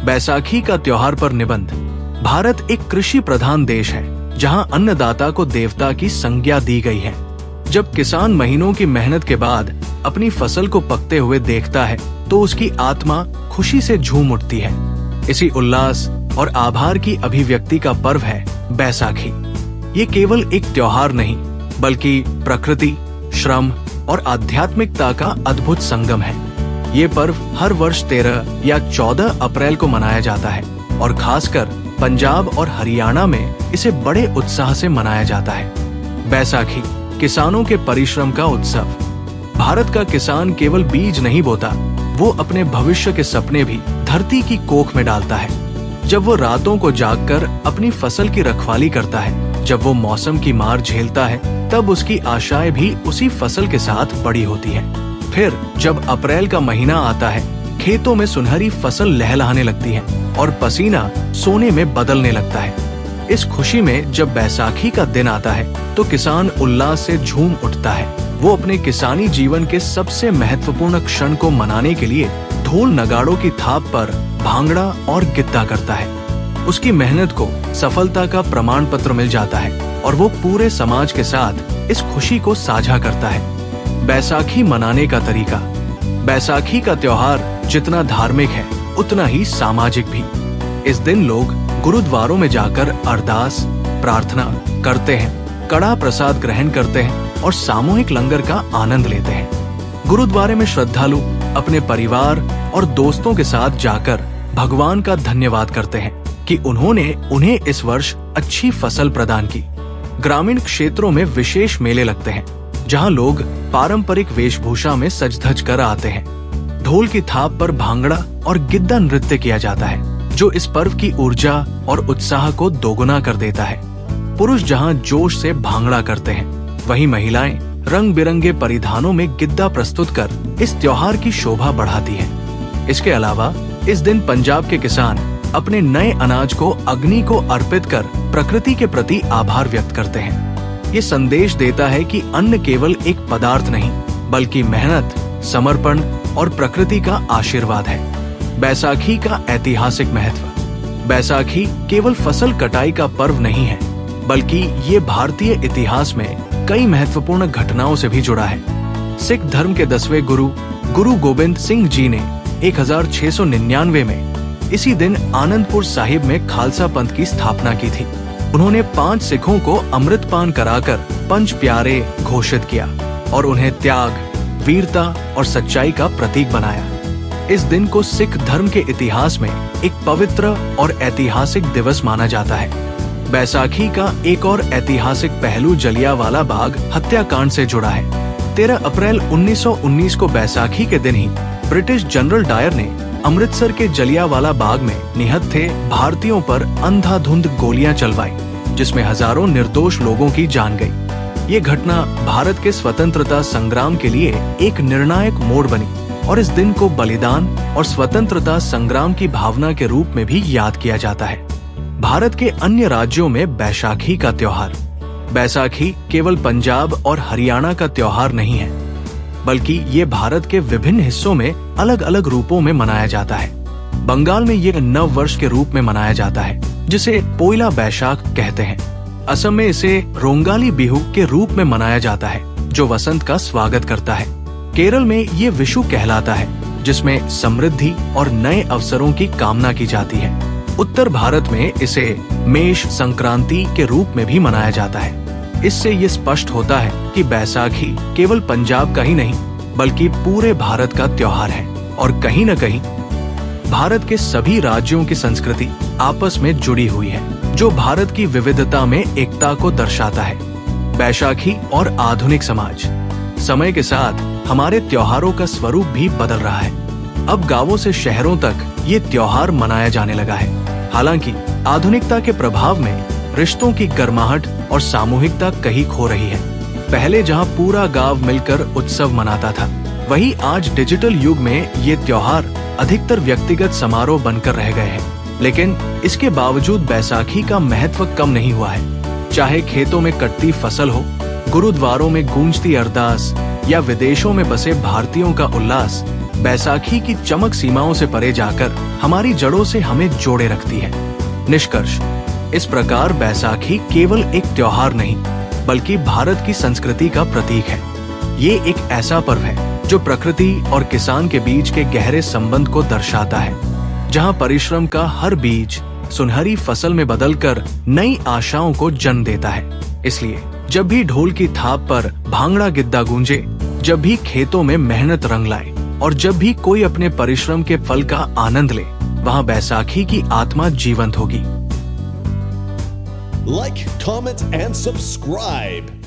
बैसाखी का त्योहार पर निबंध। भारत एक कृषि प्रधान देश है, जहां अन्नदाता को देवता की संज्ञा दी गई है। जब किसान महीनों की मेहनत के बाद अपनी फसल को पकते हुए देखता है, तो उसकी आत्मा खुशी से झूम उठती है। इसी उल्लास और आभार की अभिव्यक्ति का पर्व है बैसाखी। ये केवल एक त्योहार नहीं, बल्कि प्रकृति, श्रम और आध्यात्मिकता का अद्भुत संगम है। ये पर्व हर वर्ष 13 या 14 अप्रैल को मनाया जाता है और खासकर पंजाब और हरियाणा में इसे बड़े उत्साह से मनाया जाता है। बैसाखी किसानों के परिश्रम का उत्सव। भारत का किसान केवल बीज नहीं बोता, वो अपने भविष्य के सपने भी धरती की कोख में डालता है। जब वो रातों को जागकर अपनी फसल की रखवाली करता है, जब वो मौसम की मार झेलता है, तब उसकी आशाएं भी उसी फसल के साथ बड़ी होती है। फिर जब अप्रैल का महीना आता है, खेतों में सुनहरी फसल लहलहाने लगती है और पसीना सोने में बदलने लगता है। इस खुशी में जब बैसाखी का दिन आता है, तो किसान उल्लास से झूम उठता है। वो अपने किसानी जीवन के सबसे महत्वपूर्ण क्षण को मनाने के लिए ढोल नगाड़ों की थाप पर भांगड़ा और गिद्दा करता है। उसकी मेहनत को सफलता का प्रमाण पत्र मिल जाता है और वो पूरे समाज के साथ इस खुशी को साझा करता है। बैसाखी मनाने का तरीका। बैसाखी का त्योहार जितना धार्मिक है, उतना ही सामाजिक भी। इस दिन लोग गुरुद्वारों में जाकर अरदास, प्रार्थना करते हैं, कड़ा प्रसाद ग्रहण करते हैं और सामूहिक लंगर का आनंद लेते हैं। गुरुद्वारे में श्रद्धालु अपने परिवार और दोस्तों के साथ जाकर भगवान का धन्यवाद करते हैं कि उन्होंने उन्हें इस वर्ष अच्छी फसल प्रदान की। ग्रामीण क्षेत्रों में विशेष मेले लगते हैं, जहां लोग पारंपरिक वेशभूषा में सज-धज कर आते हैं। ढोल की थाप पर भांगड़ा और गिद्दा नृत्य किया जाता है, जो इस पर्व की ऊर्जा और उत्साह को दोगुना कर देता है। पुरुष जहां जोश से भांगड़ा करते हैं, वहीं महिलाएं रंग बिरंगे परिधानों में गिद्दा प्रस्तुत कर इस त्योहार की शोभा बढ़ाती हैं। इसके अलावा इस दिन पंजाब के किसान अपने नए अनाज को अग्नि को अर्पित कर प्रकृति के प्रति आभार व्यक्त करते हैं। ये संदेश देता है कि अन्न केवल एक पदार्थ नहीं, बल्कि मेहनत, समर्पण और प्रकृति का आशीर्वाद है। बैसाखी का ऐतिहासिक महत्व। बैसाखी केवल फसल कटाई का पर्व नहीं है, बल्कि ये भारतीय इतिहास में कई महत्वपूर्ण घटनाओं से भी जुड़ा है। सिख धर्म के 10वें गुरु गोबिंद सिंह जी ने 1699 में इसी दिन आनंदपुर साहिब में खालसा पंथ की स्थापना की थी। उन्होंने 5 सिखों को अमृतपान कराकर पंच प्यारे घोषित किया और उन्हें त्याग, वीरता और सच्चाई का प्रतीक बनाया। इस दिन को सिख धर्म के इतिहास में एक पवित्र और ऐतिहासिक दिवस माना जाता है। बैसाखी का एक और ऐतिहासिक पहलू जलियांवाला बाग हत्याकांड से जुड़ा है। 13 अप्रैल 1919 को बैसाखी के दिन ही ब्रिटिश जनरल डायर ने अमृतसर के जलियांवाला बाग में निहत्थे भारतीयों पर अंधाधुंध गोलियां चलवाई, जिसमें हजारों निर्दोष लोगों की जान गई। ये घटना भारत के स्वतंत्रता संग्राम के लिए एक निर्णायक मोड़ बनी और इस दिन को बलिदान और स्वतंत्रता संग्राम की भावना के रूप में भी याद किया जाता है। भारत के अन्य राज्यों में बैसाखी का त्योहार। बैसाखी केवल पंजाब और हरियाणा का त्योहार नहीं है, बल्कि ये भारत के विभिन्न हिस्सों में अलग अलग रूपों में मनाया जाता है। बंगाल में ये नव वर्ष के रूप में मनाया जाता है, जिसे पोइला बैशाख कहते हैं। असम में इसे रोंगाली बिहू के रूप में मनाया जाता है, जो वसंत का स्वागत करता है। केरल में ये विशु कहलाता है, जिसमें समृद्धि और नए अवसरों की कामना की जाती है। उत्तर भारत में इसे मेष संक्रांति के रूप में भी मनाया जाता है। इससे ये स्पष्ट होता है कि बैसाखी केवल पंजाब का ही नहीं, बल्कि पूरे भारत का त्योहार है और कहीं न कहीं भारत के सभी राज्यों की संस्कृति आपस में जुड़ी हुई है, जो भारत की विविधता में एकता को दर्शाता है। बैसाखी और आधुनिक समाज। समय के साथ हमारे त्योहारों का स्वरूप भी बदल रहा है। अब गांवों से शहरों तक ये त्योहार मनाया जाने लगा है। हालांकि आधुनिकता के प्रभाव में रिश्तों की गर्माहट और सामूहिकता कहीं खो रही है। पहले जहां पूरा गांव मिलकर उत्सव मनाता था, वहीं आज डिजिटल युग में ये त्योहार अधिकतर व्यक्तिगत समारोह बनकर रह गए हैं। लेकिन इसके बावजूद बैसाखी का महत्व कम नहीं हुआ है। चाहे खेतों में कटती फसल हो, गुरुद्वारों में गूंजती अरदास या विदेशों में बसे भारतीयों का उल्लास, बैसाखी की चमक सीमाओं से परे जाकर हमारी जड़ों से हमें जोड़े रखती है। निष्कर्ष, इस प्रकार बैसाखी केवल एक त्योहार नहीं बल्कि भारत की संस्कृति का प्रतीक है। ये एक ऐसा पर्व है जो प्रकृति और किसान के बीच के गहरे संबंध को दर्शाता है, जहां परिश्रम का हर बीज सुनहरी फसल में बदलकर नई आशाओं को जन्म देता है। इसलिए जब भी ढोल की थाप पर भांगड़ा गिद्दा गूंजे, जब भी खेतों में मेहनत रंग लाए और जब भी कोई अपने परिश्रम के फल का आनंद ले, वहाँ बैसाखी की आत्मा जीवंत होगी। Like, comment, and subscribe.